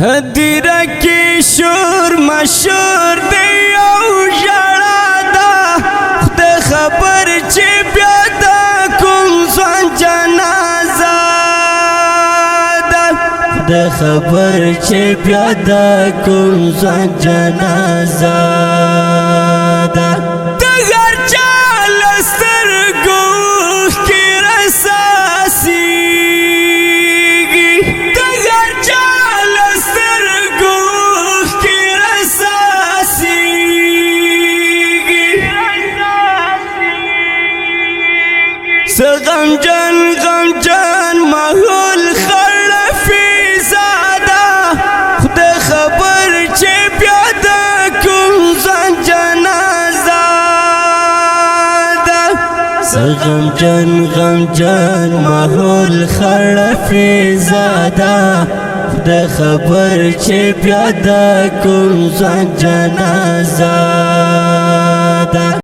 هدیره کی شور مشور دی او ژړا ده خدای خبر چې بیا د کوم ځوان جنازه ده خدای خبر چې بیا د کوم ځوان جنازه ده د هر چا له سترګو کې رساسیږي د هر چا له سترګو کې رساسیږي څه غمجن غمجن ماحول خلفي زاده خدای خبر چې بیا د کوم ځوان جنازه ده څه غمجن غمجن ماحول خلفي زاده خدای خبر چې بیا د کوم ځوان جنازه